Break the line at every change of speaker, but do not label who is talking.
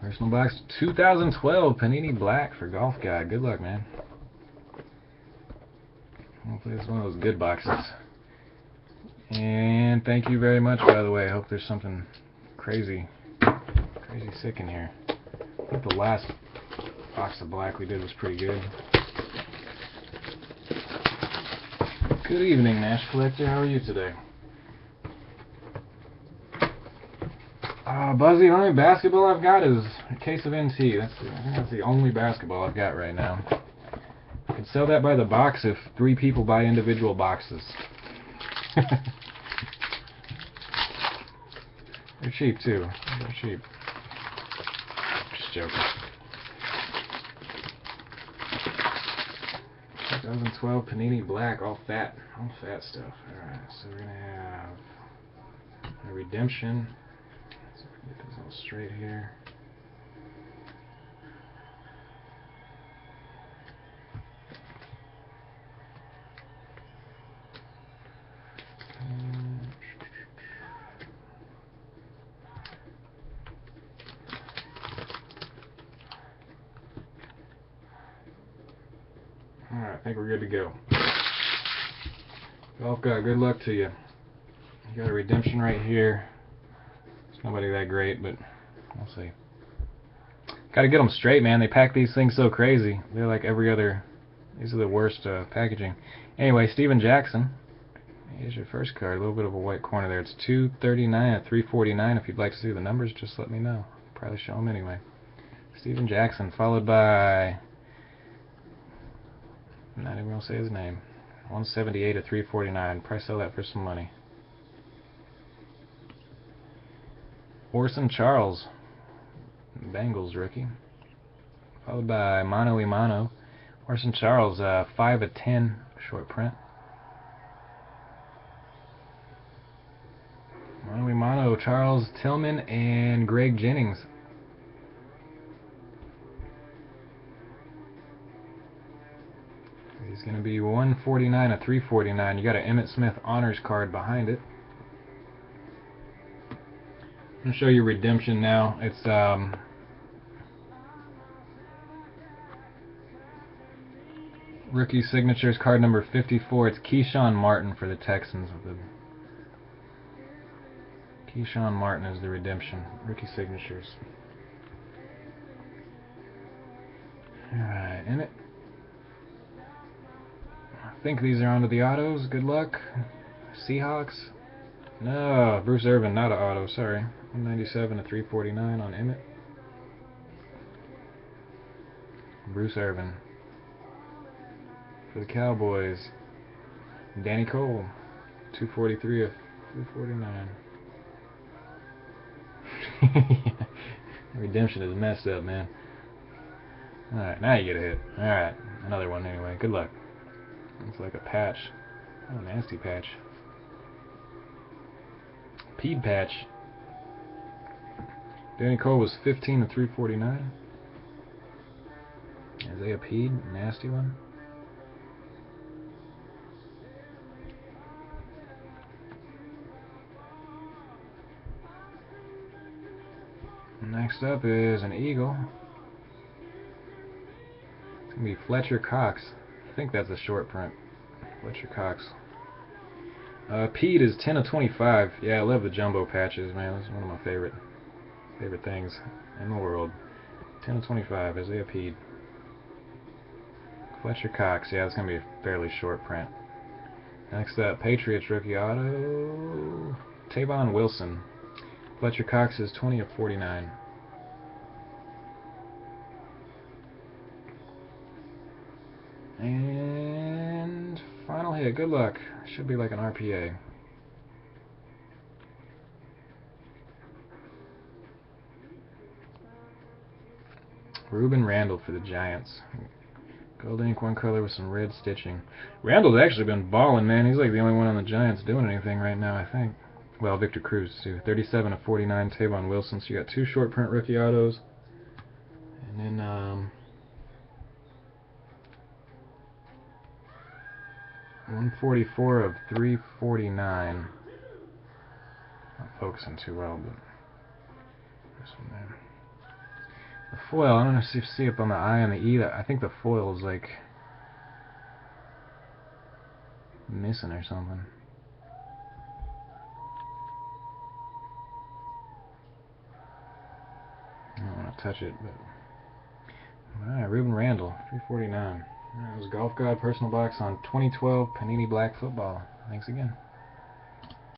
Personal box 2012 Panini Black for Golf Guide. Good luck, man. Hopefully it's one of those good boxes. And thank you very much, by the way. I hope there's something crazy sick in here. I think the last box of black we did was pretty good. Good evening, Nash Collector. How are you today? Buzzy, the only basketball I've got is a case of NT. I think that's the only basketball I've got right now. I could sell that by the box if 3 people buy individual boxes. They're cheap too. They're cheap. Just joking. 2012 Panini Black, all fat stuff. Alright, so we're gonna have a redemption. So if we can get this all straight here. Alright, I think we're good to go. Golfgod, good luck to you. You got a redemption right here. It's nobody that great, but we'll see. Gotta get them straight, man. They pack these things so crazy. They're like every other. These are the worst packaging. Anyway, Steven Jackson. Here's your first card. A little bit of a white corner there. It's 239 at 349. If you'd like to see the numbers, just let me know. I'll probably show them anyway. Steven Jackson, followed by... I'm not even going to say his name. 178 at 349. Probably sell that for some money. Orson Charles, Bengals rookie. Followed by Mano a Mano. Orson Charles, 5 of 10 short print. Mano a Mano, Charles Tillman and Greg Jennings. He's going to be 149 of 349. You got an Emmitt Smith honors card behind it. I'm going to show you redemption now. It's rookie signatures card number 54. It's Keyshawn Martin for the Texans. Keyshawn Martin is the redemption. Rookie signatures. Alright, Emmitt. I think these are onto the autos. Good luck. Seahawks. No, Bruce Irvin, not an auto. Sorry. 197 to 349 on Emmitt. Bruce Irvin. For the Cowboys, Danny Cole. 243 of 349. Redemption is messed up, man. Alright, now you get a hit. Alright, another one anyway. Good luck. Looks like a patch. Oh, nasty patch. Peed patch. Danny Cole was 15 to 349. Isaiah Peed, nasty one. Next up is an Eagle. It's going to be Fletcher Cox. I think that's a short print. Fletcher Cox. Pete is 10 of 25. Yeah, I love the jumbo patches, man. This is one of my favorite things in the world. 10 of 25. Isaiah Pete. Fletcher Cox. Yeah, it's going to be a fairly short print. Next up, Patriots rookie auto. Tavon Wilson. Fletcher Cox is 20 of 49. And final hit. Good luck. Should be like an RPA. Ruben Randall for the Giants. Gold ink, one color with some red stitching. Randall's actually been balling, man. He's like the only one on the Giants doing anything right now, I think. Well, Victor Cruz too. 37 of 49. Tavon Wilson. So you got 2 short print rookie autos. And then 144 of 349. Not focusing too well, but there's some there. The foil, I don't know if you see up on the I and the E, that I think the foil is like missing or something. I don't want to touch it, but alright, Ruben Randall, 349. That was Golf God personal box on 2012 Panini Black Football. Thanks again.